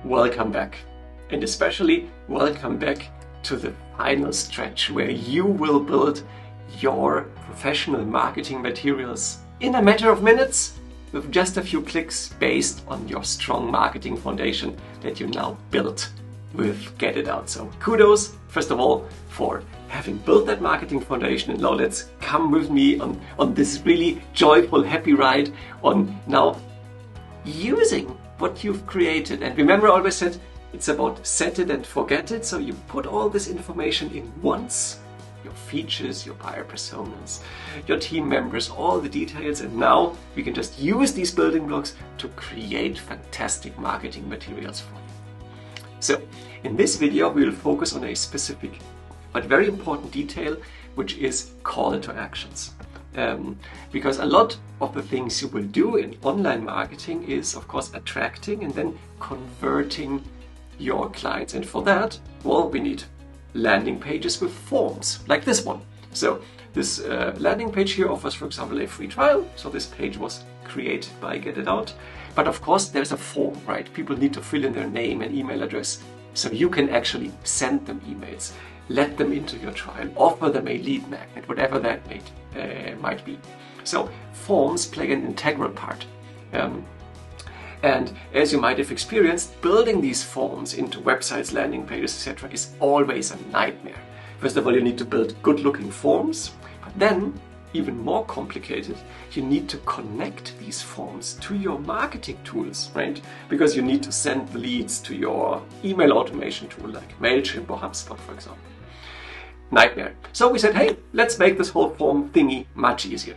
welcome back. And especially welcome back to the final stretch where you will build your professional marketing materials in a matter of minutes with just a few clicks based on your strong marketing foundation that you now built with Get It Out. So kudos, first of all, for having built that marketing foundation, and now let's come with me on this really joyful, happy ride on now using what you've created. And remember, I always said it's about set it and forget it. So you put all this information in once, your features, your buyer personas, your team members, all the details, and now we can just use these building blocks to create fantastic marketing materials for you. So in this video, we will focus on a specific but very important detail, which is call to actions. Because a lot of the things you will do in online marketing is, of course, attracting and then converting your clients. And for that, well, we need landing pages with forms like this one. So this landing page here offers, for example, a free trial. So this page was created by Get It Out. But of course, there's a form, right? People need to fill in their name and email address. So you can actually send them emails, let them into your trial, offer them a lead magnet, whatever that might be. So forms play an integral part. And as you might have experienced, building these forms into websites, landing pages, etc. is always a nightmare. First of all, you need to build good-looking forms, but then, even more complicated, you need to connect these forms to your marketing tools, right? Because you need to send the leads to your email automation tool like MailChimp or HubSpot, for example. Nightmare. So we said, hey, let's make this whole form thingy much easier.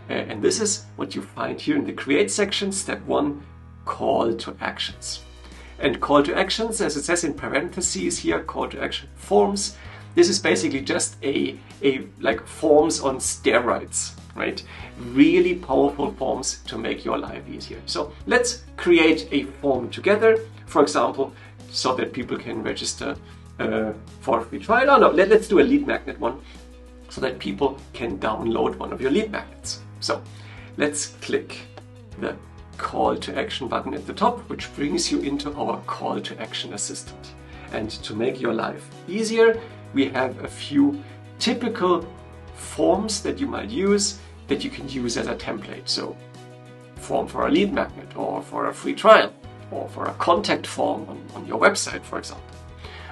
And this is what you find here in the Create section, step 1, call to actions. And call to actions, as it says in parentheses here, call to action forms. This is basically just a like forms on steroids, right? Really powerful forms to make your life easier. So let's create a form together, for example, so that people can register for a free trial. Oh no, let's do a lead magnet one so that people can download one of your lead magnets. So let's click the call to action button at the top, which brings you into our call to action assistant. And to make your life easier, we have a few typical forms that you might use that you can use as a template. So form for a lead magnet, or for a free trial, or for a contact form on your website, for example.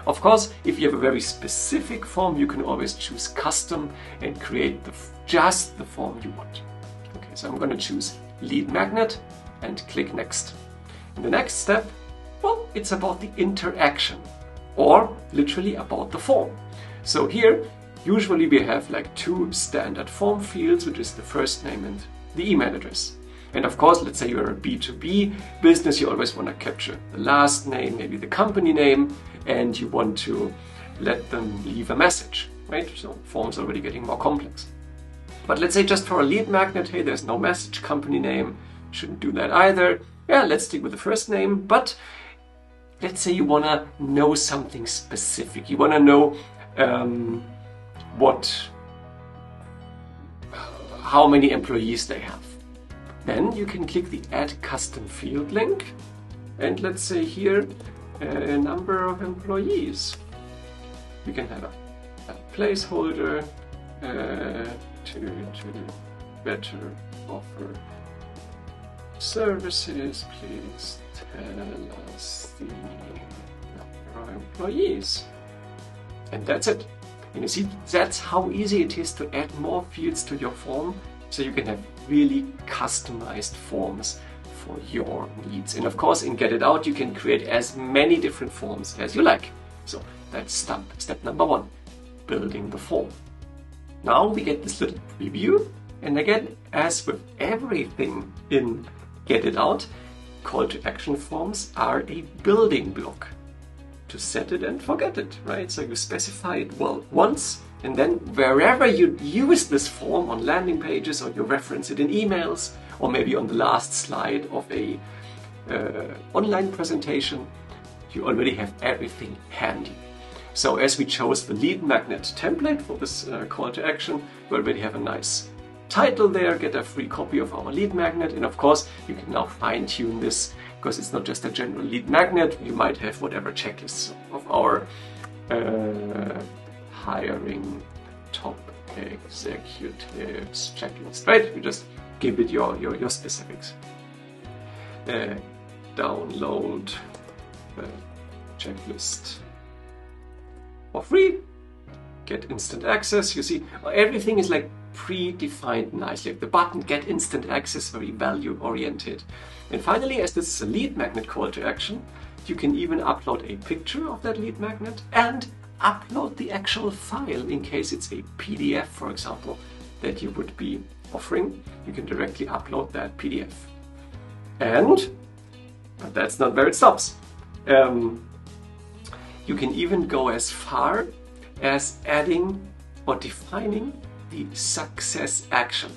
Of course, if you have a very specific form, you can always choose custom and create just the form you want. Okay, so I'm going to choose lead magnet and click next. And the next step, well, it's about the interaction, or literally about the form. So here, usually we have like 2 standard form fields, which is the first name and the email address. And of course, let's say you're a B2B business, you always want to capture the last name, maybe the company name, and you want to let them leave a message, right? So forms are already getting more complex. But let's say just for a lead magnet, hey, there's no message, company name, shouldn't do that either. Yeah, let's stick with the first name. But let's say you want to know something specific. You want to know how many employees they have. Then you can click the Add Custom Field link, and let's say here a number of employees. You can have a placeholder to better offer services. Please tell us the number of employees. And that's it. And you see, that's how easy it is to add more fields to your form, so you can have really customized forms for your needs. And of course, in Get It Out, you can create as many different forms as you like. So that's step number 1, building the form. Now we get this little preview. And again, as with everything in Get It Out, call to action forms are a building block to set it and forget it, right? So you specify it well once, and then wherever you use this form on landing pages, or you reference it in emails, or maybe on the last slide of a online presentation, you already have everything handy. So as we chose the lead magnet template for this call to action, we already have a nice title there, get a free copy of our lead magnet, and of course you can now fine-tune this because it's not just a general lead magnet. You might have whatever checklists of our hiring top executives checklist, right? You just give it your specifics. Download the checklist for free. Get instant access. You see, everything is like predefined nicely. The button get instant access, very value oriented. And finally, as this is a lead magnet call to action, you can even upload a picture of that lead magnet and upload the actual file in case it's a PDF, for example, that you would be offering. You can directly upload that PDF. But that's not where it stops. You can even go as far as adding or defining the success action.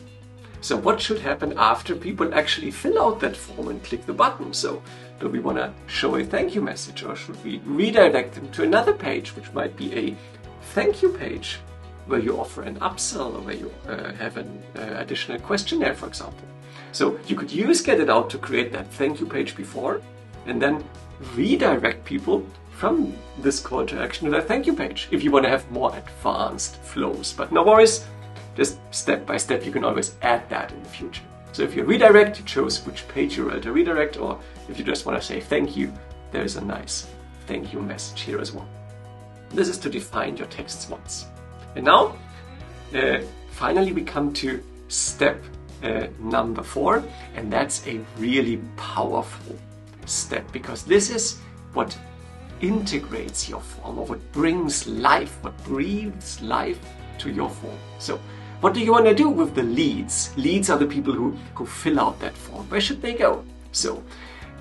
So what should happen after people actually fill out that form and click the button? So do we want to show a thank you message, or should we redirect them to another page, which might be a thank you page where you offer an upsell or where you have an additional questionnaire, for example. So you could use Get It Out to create that thank you page before and then redirect people from this call to action to that thank you page if you want to have more advanced flows. But no worries, just step by step you can always add that in the future. So if you redirect, you choose which page URL to redirect, or if you just want to say thank you, there's a nice thank you message here as well. This is to define your texts once. And now, finally we come to step number 4, and that's a really powerful step, because this is what integrates your form, or what brings life, what breathes life to your form. So what do you want to do with the leads? Leads are the people who fill out that form. Where should they go? So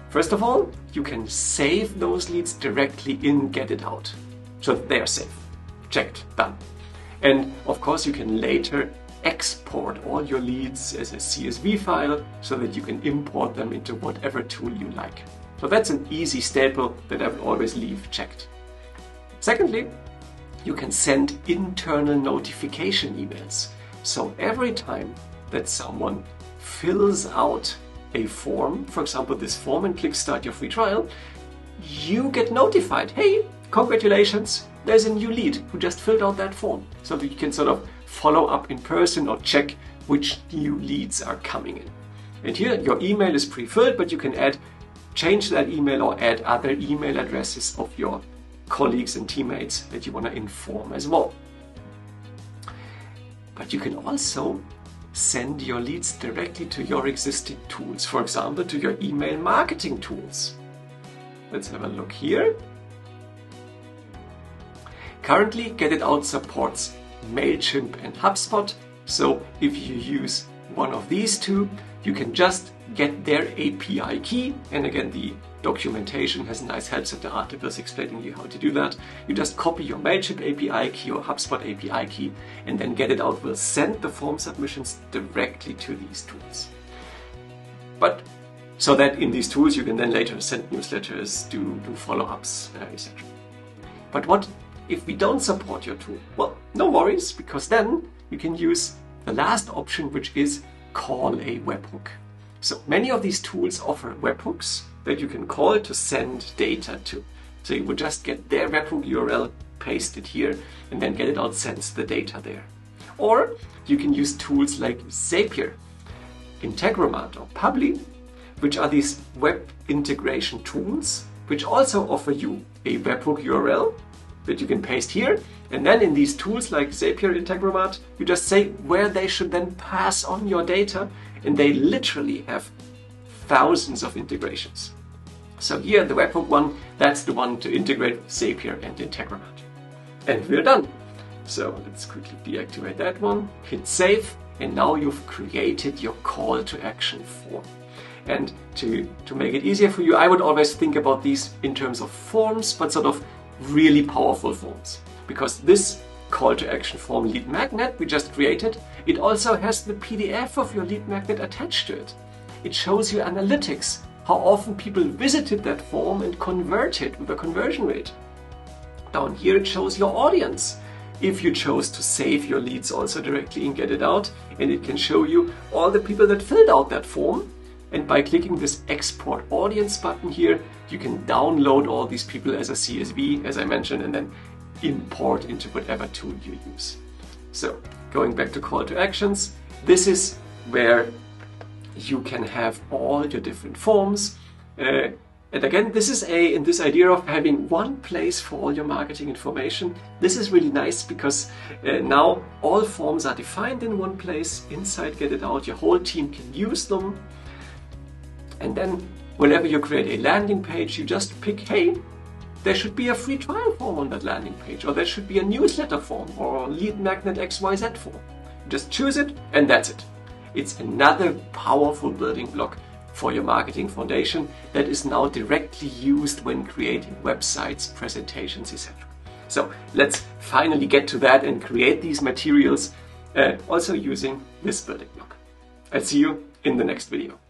first of all, you can save those leads directly in Get It Out. So they are safe. Checked. Done. And of course you can later export all your leads as a CSV file so that you can import them into whatever tool you like. So that's an easy staple that I will always leave checked. Secondly, you can send internal notification emails. So every time that someone fills out a form, for example this form, and clicks start your free trial, you get notified, hey, congratulations, there's a new lead who just filled out that form. So that you can sort of follow up in person or check which new leads are coming in. And here your email is pre-filled, but you can change that email or add other email addresses of your colleagues and teammates that you want to inform as well. But you can also send your leads directly to your existing tools, for example, to your email marketing tools. Let's have a look here. Currently, Get It Out supports MailChimp and HubSpot. So if you use one of these two, you can just get their API key. And again, the documentation has nice helps at the articles explaining you how to do that. You just copy your MailChimp API key or HubSpot API key, and then Get It Out will send the form submissions directly to these tools. But so that in these tools you can then later send newsletters, do follow-ups, etc. But what if we don't support your tool? Well, no worries, because then you can use the last option, which is call a webhook. So many of these tools offer webhooks that you can call to send data to. So you would just get their webhook URL, paste it here, and then Get It Out sends the data there. Or you can use tools like Zapier, Integromat, or Publi, which are these web integration tools, which also offer you a webhook URL that you can paste here. And then in these tools like Zapier, Integromat, you just say where they should then pass on your data, and they literally have thousands of integrations. So here the webhook one, that's the one to integrate with Zapier and Integromat. And we're done. So let's quickly deactivate that one, hit save, and now you've created your call to action form. And to make it easier for you, I would always think about these in terms of forms, but sort of really powerful forms. Because this call to action form lead magnet we just created, it also has the PDF of your lead magnet attached to it. It shows you analytics, how often people visited that form and converted with a conversion rate. Down here it shows your audience, if you chose to save your leads also directly in Get It Out, and it can show you all the people that filled out that form And by clicking this export audience button here, you can download all these people as a CSV, as I mentioned, and then import into whatever tool you use. So going back to call to actions, this is where you can have all your different forms. And again, this is in this idea of having one place for all your marketing information. This is really nice because now all forms are defined in one place inside Get It Out. Your whole team can use them. And then whenever you create a landing page, you just pick, hey, there should be a free trial form on that landing page, or there should be a newsletter form or a lead magnet XYZ form. Just choose it and that's it. It's another powerful building block for your marketing foundation that is now directly used when creating websites, presentations, etc. So let's finally get to that and create these materials also using this building block. I'll see you in the next video.